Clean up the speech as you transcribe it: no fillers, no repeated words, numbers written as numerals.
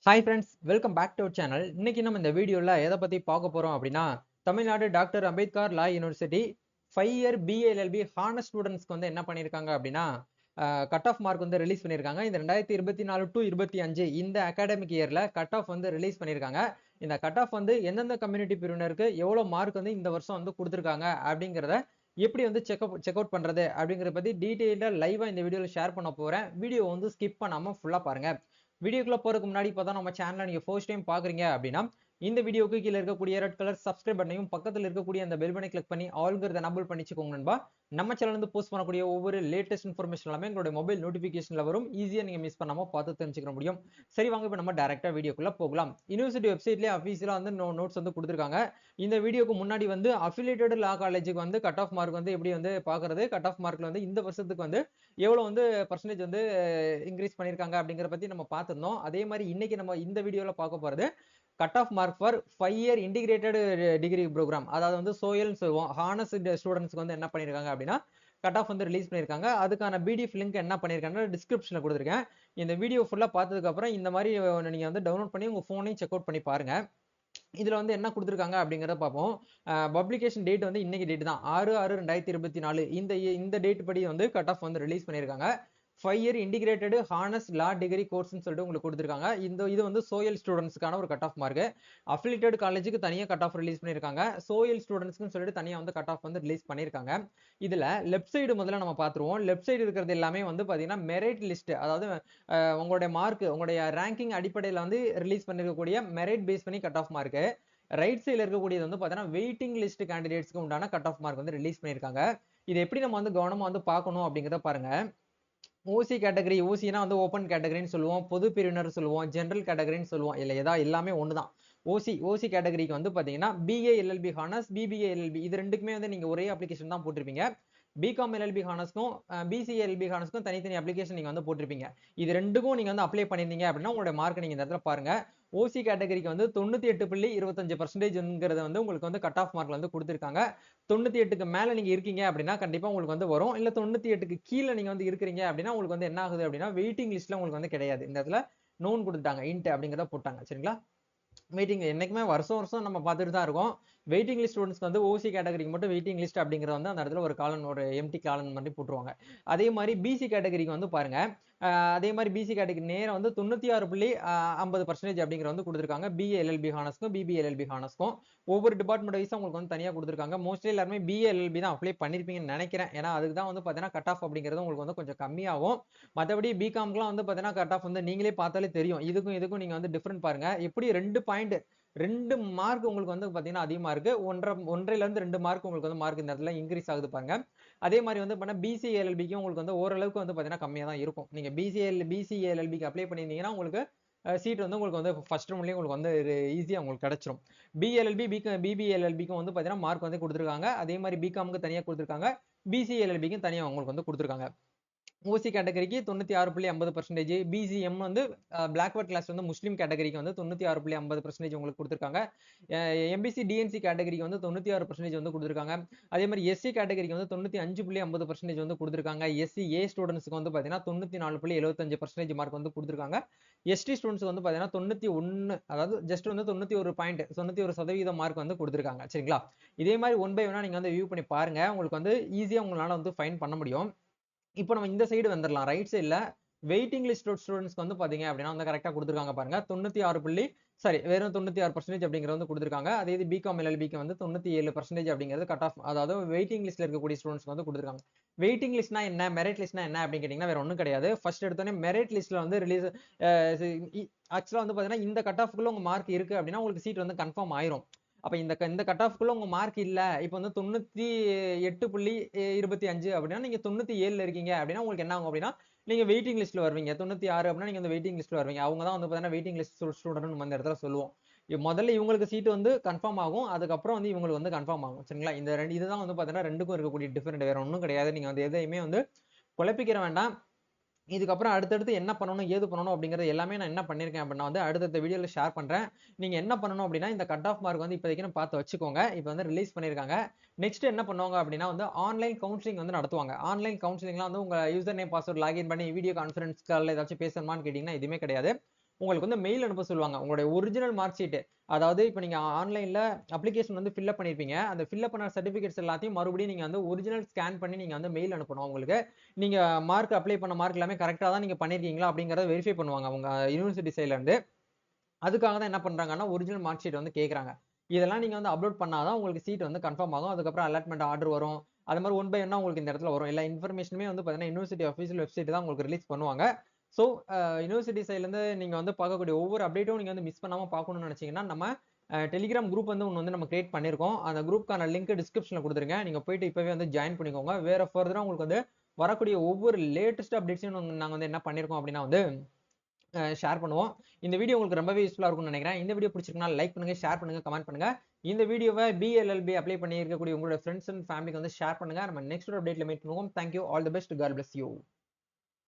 Hi friends, welcome back to our channel. இன்னைக்கு நம்ம இந்த வீடியோல எதை பத்தி பார்க்க போறோம் அப்படின்னா, Tamil Nadu doctor Ambedkar law university 5 year BA LLB honour ஸ்டூடெண்ட்ஸ்க்கு வந்து என்ன பண்ணியிருக்காங்க அப்படின்னா, கட் ஆஃப் மார்க் வந்து ரிலீஸ் பண்ணியிருக்காங்க. இந்த 2024 டு 25 இந்த அகாடமிக் இயர்ல கட் ஆஃப் வந்து ரிலீஸ் பண்ணியிருக்காங்க. இந்த கட் ஆஃப் வந்து எந்தெந்த கம்யூனிட்டி பிரிவினருக்கு எவ்வளவு மார்க் வந்து இந்த வருஷம் வந்து கொடுத்துருக்காங்க அப்படிங்கிறத எப்படி வந்து செக் அவுட் பண்றது அப்படிங்கறத பத்தி டீடைல்டா லைவா இந்த வீடியோல ஷேர் பண்ண போறேன். வீடியோ வந்து ஸ்கிப் பண்ணாம ஃபுல்லா பாருங்க. வீடியோக்குள்ள போறதுக்கு முன்னாடி இப்பதான் நம்ம சேனலை நீங்க ஃபர்ஸ்ட் டைம் பாக்குறீங்க அப்படின்னா இந்த வீடியோக்கு கீழே இருக்கக்கூடிய ரெட் கலர் சப்ஸ்கிரைப் பட்டனையும் பக்கத்தில் இருக்கக்கூடிய அந்த பெல் பட்டனை கிளிக் பண்ணி ஆல்ங்கிறத எனபிள் பண்ணிச்சுக்கோங்க நண்பா. நம்ம சேனல் வந்து போஸ்ட் பண்ணக்கூடிய ஒவ்வொரு லேட்டஸ்ட் இன்ஃபர்மேஷன் எல்லாமே எங்களுடைய மொபைல் நோட்டிபிகேஷன்ல வரும். ஈஸியா நீங்க மிஸ் பண்ணாம பார்த்து தெரிஞ்சுக்க முடியும். சரி, வாங்க இப்ப நம்ம டைரக்டா வீடியோக்குள்ள போகலாம். யூனிவர்சிட்டி வெப்சைட்லயே அபிஷியலா வந்து நோட்ஸ் வந்து கொடுத்துருக்காங்க. இந்த வீடியோக்கு முன்னாடி வந்து அஃபிலியேட்டட் லா காலேஜுக்கு வந்து கட் ஆஃப் மார்க் வந்து எப்படி வந்து பாக்குறது, கட் ஆஃப் மார்க்ல வந்து இந்த வருஷத்துக்கு வந்து எவ்வளவு வந்து பர்சன்டேஜ் வந்து இன்க்ரீஸ் பண்ணிருக்காங்க அப்படிங்கிற பத்தி நம்ம பார்த்திருந்தோம். அதே மாதிரி இன்னைக்கு நம்ம இந்த வீடியோல பார்க்க போறது cut off mark for 5 year integrated degree programme, அதாவது வந்து சோயல்னு சொல்லுவோம். ஹானர்ஸ் ஸ்டூடெண்ட்ஸ்க்கு வந்து என்ன பண்ணிருக்காங்க அப்படின்னா கட் ஆஃப் வந்து ரிலீஸ் பண்ணிருக்காங்க. அதுக்கான பிடிஎஃப் லிங்க் என்ன பண்ணிருக்காங்க டிஸ்கிரிப்ஷன்ல கொடுத்துருக்கேன். இந்த வீடியோ ஃபுல்லா பார்த்ததுக்கு அப்புறம் இந்த மாதிரி நீங்க வந்து டவுன்லோட் பண்ணி உங்க போனையும் செக் அவுட் பண்ணி பாருங்க. இதுல வந்து என்ன கொடுத்துருக்காங்க அப்படிங்கறத பார்ப்போம். பப்ளிகேஷன் டேட் வந்து இன்னைக்கு டேட் தான், 6/6/2024. இந்த டேட் படி வந்து கட் ஆஃப் வந்து ரிலீஸ் பண்ணிருக்காங்க. 5 year integrated honours law degree கோர்ஸ்னு சொல்லிட்டு உங்களுக்கு கொடுத்துருக்காங்க. இது வந்து சோயல் ஸ்டூடெண்ட்ஸ்க்கான ஒரு கட் ஆஃப் மார்க். அஃபிலியேட்டட் காலேஜுக்கு தனியா கட் ஆஃப் ரிலீஸ் பண்ணிருக்காங்க. சோயல் ஸ்டூடெண்ட்ஸ்க்கு சொல்லிட்டு தனியா வந்து கட் ஆஃப் வந்து ரிலீஸ் பண்ணிருக்காங்க. இதுல லெஃப்ட் சைடு முதல்ல நம்ம பாத்துருவோம். லெஃப்ட் சைடு இருக்கிறது எல்லாமே வந்து பாத்தீங்கன்னா மெரிட் லிஸ்ட், அதாவது உங்களுடைய மார்க், உங்களுடைய ரேங்கிங் அடிப்படையில் வந்து ரிலீஸ் பண்ணிருக்கக்கூடிய மெரிட் பேஸ் பண்ணி கட் ஆஃப் மார்க். ரைட் சைடுல இருக்கக்கூடியது வந்து பாத்தீங்கன்னா வெயிட்டிங் லிஸ்ட் கேண்டிடேட்ஸ்க்கு உண்டான கட் ஆஃப் மார்க் வந்து ரிலீஸ் பண்ணிருக்காங்க. இது எப்படி நம்ம வந்து கவனமா வந்து பார்க்கணும் அப்படிங்கறத பாருங்க. ஓசி கேட்டகரி, ஓசினா வந்து ஓப்பன் கேட்டகரின்னு சொல்லுவோம், பொது பிரிவினர் சொல்லுவோம், ஜெனரல் கேட்டகரின்னு சொல்லுவோம். இல்ல எல்லாமே ஒண்ணுதான். ஓசி கேட்டகரிக்கு வந்து பாத்தீங்கன்னா BA LLB honours, BBA LLB இது ரெண்டுக்குமே வந்து நீங்க ஒரே அப்ளிகேஷன் தான் போட்டிருப்பீங்க. பிகாம் எல்எல்பி ஹானர்ஸ்க்கும் பிசிஏ எல்எல்பி ஹானர்ஸ்க்கும் தனித்தனி அப்ளிகேஷன் நீங்க வந்து போட்டிருப்பீங்க. இது ரெண்டுக்கும் நீங்க வந்து அப்ளை பண்ணிருந்தீங்க அப்படின்னா உங்களுடைய மார்க் நீங்க இந்த இடத்துல பாருங்க. ஓசி கேட்டகரிக்கு வந்து 98.25% வந்து உங்களுக்கு வந்து கட் ஆஃப் மார்க்ல வந்து கொடுத்திருக்காங்க. 98க்கு மேல நீங்க இருக்கீங்க அப்படின்னா கண்டிப்பா உங்களுக்கு வந்து வரும். இல்ல 98க்கு கீழே நீங்க வந்து இருக்கிறீங்க அப்படின்னா உங்களுக்கு வந்து என்ன ஆகுது அப்படின்னா வெயிட்டிங் லிஸ்ட்ல உங்களுக்கு வந்து கிடையாது. இந்த இடத்துல நோன் கொடுத்துட்டாங்க, இன்ட் அப்படிங்கறத போட்டாங்க. சரிங்களா? வெயிட்டிங் என்னைக்குமே வருஷம் வருஷம் நம்ம பார்த்துட்டு தான் இருக்கோம். வெயிட்டிங் லிஸ்ட் ஸ்டூடெண்ட்ஸ்க்கு வந்து ஓசி கேட்டகரிக்கு மட்டும் வெயிட்டிங் லிஸ்ட் அப்படிங்கறது வந்து அந்த இடத்துல ஒரு காலன், ஒரு எம்டி காலன் மாதிரி போட்டுருவாங்க. அதே மாதிரி பிசி கேட்டகரிக்கு வந்து பாருங்க. அதே மாதிரி பிசி கேட்டகரி நேரம் வந்து 96.50% அப்படிங்கிற வந்து கொடுத்துருக்காங்க. பிஏ எல்எல்பி ஹானர்ஸ்க்கும் பிபி எல்எல்பி ஹானர்ஸ்க்கும் ஒவ்வொரு டிபார்ட்மெண்ட் வைஸா உங்களுக்கு வந்து தனியா கொடுத்துருக்காங்க. மோஸ்ட்லி எல்லாருமே பிஏ எல்எல்பி தான் அப்ளை பண்ணிருப்பீங்கன்னு நினைக்கிறேன். ஏன்னா அதுக்கு தான் வந்து பாத்தீங்கன்னா கட் ஆஃப் அப்படிங்கிறது உங்களுக்கு வந்து கொஞ்சம் கம்மியாகும். மற்றபடி பிகாம்க்குலாம் வந்து பாத்தீங்கன்னா கட் ஆஃப் வந்து நீங்களே பார்த்தாலே தெரியும். இதுக்கும் நீங்க வந்து டிஃபரெண்ட் பாருங்க. எப்படி 2 மார்க் உங்களுக்கு வந்து பாத்தீங்கன்னா அதிகமா இருக்கு. 1.5 இருந்து 2 மார்க் உங்களுக்கு வந்து மார்க் இந்த இடத்துல இன்க்ரீஸ் ஆகுது பாருங்க. அதே மாதிரி வந்து பண்ண பிசிஎல்எல்பிக்கு உங்களுக்கு வந்து ஓரளவுக்கு வந்து பாத்தீங்கன்னா கம்மியா தான் இருக்கும். நீங்க பிசிஎல்எல்பிக்கு அப்ளை பண்ணியிருந்தீங்கன்னா உங்களுக்கு சீட் வந்து உங்களுக்கு வந்து ஃபர்ஸ்ட் ரவுண்ட்லயே உங்களுக்கு வந்து ஈஸியா உங்களுக்கு கிடைச்சிரும். பிஎல்எல்பி பிபிஎல்எல்பிக்கும் வந்து பாத்தீங்கன்னா மார்க் வந்து கொடுத்துருக்காங்க. அதே மாதிரி பிகாமுக்கு தனியா கொடுத்துருக்காங்க, பிசிஎல்எல்பிக்கும் தனியா உங்களுக்கு வந்து கொடுத்துருக்காங்க. ஓசி கேட்டகரிக்கு 96.50%, பிசிஎம் வந்து பிளாக்வர்ட் கிளாஸ் வந்து முஸ்லீம் கேட்டகரிக்கு வந்து 96.50% உங்களுக்கு கொடுத்துருக்காங்க. எம்பிசி டிஎன்சி கேட்டகரிக்கு வந்து 96% வந்து கொடுத்துருக்காங்க. அதே மாதிரி எஸ்சி கேட்டகரிக்கு வந்து 95.50% வந்து கொடுத்துருக்காங்க. எஸ்சி ஏ ஸ்டூடெண்ட்ஸ்க்கு வந்து பாத்தீங்கன்னா 94.75% மார்க் வந்து கொடுத்துருக்காங்க. எஸ்டி ஸ்டூடெண்ட்ஸ்க்கு வந்து பாத்தீங்கன்னா 91, அதாவது ஜஸ்ட் வந்து 91% மார்க் வந்து கொடுத்துருக்காங்க. சரிங்களா? இதே மாதிரி ஒன் பை ஒன்னா நீங்க வந்து வியூ பண்ணி பாருங்க. உங்களுக்கு வந்து ஈஸியா உங்களால வந்து ஃபைண்ட் பண்ண முடியும். இப்போ நம்ம இந்த சைடு வந்துடலாம். ரைட் சைடுல வெயிட்டிங் லிஸ்ட் ஸ்டூடெண்ட்ஸ்க்கு வந்து பாத்தீங்க அப்படின்னா வந்து கரெக்டா கொடுத்துருக்காங்க பாருங்க. 96 வெறும் 96% அப்படிங்கிறது வந்து கொடுத்துருக்காங்க. அதே இது பிகாம் எல்எல்பிக்கு வந்து 97% அப்படிங்கிறது கட் ஆஃப், அதாவது வெயிட்டிங் லிஸ்ட்ல இருக்கக்கூடிய ஸ்டூடெண்ட்ஸ்க்கு வந்து கொடுத்துருக்காங்க. வெயிட்டிங் லிஸ்ட்னா என்ன, மெரிட் லிஸ்ட்னா என்ன அப்படின்னு கேட்டீங்கன்னா வேற ஒன்றும் கிடையாது. ஃபர்ஸ்ட் எடுத்தோடனே மெரிட் லிஸ்ட்ல வந்து ரிலீஸ் ஆக்சுவலா வந்து பாத்தீங்கன்னா இந்த கட் ஆஃப்குள்ள உங்க மார்க் இருக்கு அப்படின்னா உங்களுக்கு சீட் வந்து கன்ஃபார்ம் ஆயிரும். அப்ப இந்த கட் ஆஃப்குள்ள உங்க மார்க் இல்ல, இப்போ வந்து 98.25 அப்படின்னா நீங்க 97ல இருக்கீங்க அப்படின்னா உங்களுக்கு என்ன ஆகும் அப்படின்னா நீங்க வெயிட்டிங் லிஸ்ட்ல வருவீங்க. 96 அப்படின்னா நீங்க அந்த வெயிட்டிங் லிஸ்ட்ல வருவீங்க. அவங்க தான் வந்து பாத்தீங்கன்னா வெயிட்டிங் லிஸ்ட் ஸ்டூடெண்ட் நம்ம இந்த இடத்துல சொல்லுவோம். முதல்ல இவங்களுக்கு சீட் வந்து கன்ஃபார்ம் ஆகும், அதுக்கப்புறம் வந்து இவங்களுக்கு வந்து கன்ஃபார்ம் ஆகும். சரிங்களா? இந்த இதுதான் வந்து பாத்தீங்கன்னா ரெண்டுக்கும் இருக்கக்கூடிய டிஃபரெண்ட், வேற ஒன்றும் கிடையாது. நீங்க வந்து எதையுமே வந்து குழப்பிக்கிற வேண்டாம். இதுக்கப்புறம் அடுத்தடுத்து என்ன பண்ணணும், ஏது பண்ணணும் அப்படிங்கிறது எல்லாமே நான் என்ன பண்ணிருக்கேன் அப்படின்னா வந்து அடுத்த வீடியோல ஷேர் பண்றேன். நீங்க என்ன பண்ணணும் அப்படின்னா இந்த கட் ஆஃப் மார்க் வந்து இப்போதைக்கு பார்த்து வச்சுக்கோங்க. இப்போ வந்து ரிலீஸ் பண்ணிருக்காங்க. நெக்ஸ்ட் என்ன பண்ணுவாங்க அப்படின்னா வந்து ஆன்லைன் கவுன்சிலிங் வந்து நடத்துவாங்க. ஆன்லைன் கவுன்சிலிங்லாம் வந்து உங்க யூசர் நேம் பாஸ்வேர்ட் லாகின் பண்ணி வீடியோ கான்ஃபரன்ஸ் கால்ல ஏதாச்சும் பேசணுமான்னு கேட்டீங்கன்னா எதுவுமே கிடையாது. உங்களுக்கு வந்து மெயில் அனுப்ப சொல்லுவாங்க. உங்களுடைய ஒரிஜினல் மார்க் ஷீட். அதாவது இப்ப நீங்க ஆன்லைன்ல அப்ளிகேஷன் வந்து ஃபில் அப் பண்ணியிருப்பீங்க. அந்த ஃபில் அப் பண்ண சர்டிபிகேட்ஸ் எல்லாத்தையும் மறுபடியும் நீங்க வந்து ஒரிஜினல் ஸ்கேன் பண்ணி நீங்க வந்து மெயில் அனுப்பணும் அவங்களுக்கு. நீங்க மார்க் அப்ளை பண்ண மார்க் எல்லாமே கரெக்ட்டா தான் நீங்க பண்ணியிருக்கீங்களா அப்படிங்கிறத வெரிஃபை பண்ணுவாங்க அவங்க யுனிவர்சிட்டி சைட்ல இருந்து. அதுக்காக தான் என்ன பண்றாங்கன்னா, ஒரிஜினல் மார்க் ஷீட் வந்து கேட்கறாங்க. இதெல்லாம் நீங்க வந்து அப்லோட் பண்ணா தான் உங்களுக்கு சீட் வந்து கன்ஃபார்ம் ஆகும். அதுக்கப்புறம் அலாட்மென்ட் ஆர்டர் வரும். அது மாரி ஒன் பை ஒன்னா உங்களுக்கு இந்த இடத்துல வரும். எல்லா இன்ஃபர்மேஷனுமே வந்து பார்த்தீங்கன்னா, யுனிவர்சிட்டி அஃபிஷியல் வெப்சைட் தான் உங்களுக்கு ரிலீஸ் பண்ணுவாங்க. ஸோ, யுனிவர்சிட்டி சைட்லருந்து நீங்க வந்து பார்க்கக்கூடிய ஒவ்வொரு அப்டேட்டும் நீங்க வந்து மிஸ் பண்ணாம பார்க்கணும்னு நினைச்சீங்கன்னா, நம்ம டெலிகிராம் குரூப் வந்து ஒண்ணு வந்து நம்ம கிரியேட் பண்ணியிருக்கோம். அந்த குரூப்க்கான லிங்க் டிஸ்கிரிப்ஷன்ல குடுத்துருங்க. நீங்க போயிட்டு இப்பவே வந்து ஜாயின் பண்ணிக்கோங்க. வேற ஃபர்தரா உங்களுக்கு வந்து வரக்கூடிய ஒவ்வொரு லேட்டஸ்ட் அப்டேட்ஸையும் நாங்க வந்து என்ன பண்ணியிருக்கோம் அப்படின்னா வந்து ஷேர் பண்ணுவோம். இந்த வீடியோ உங்களுக்கு ரொம்பவே யூஸ்ஃபுல்லா இருக்கும்னு நினைக்கிறேன். இந்த வீடியோ பிடிச்சிருக்குன்னா லைக் பண்ணுங்க, ஷேர் பண்ணுங்க, கமெண்ட் பண்ணுங்க. இந்த வீடியோவ பிஎல்எல்பி அப்ளை பண்ணி இருக்கக்கூடிய உங்களோட ஃப்ரெண்ட்ஸ் அண்ட் ஃபேமிலிக்கு வந்து ஷேர் பண்ணுங்க. நம்ம நெக்ஸ்ட் ஒரு அப்டேட்ல மீட் பண்ணுவோம். Thank you. All the best. God bless you.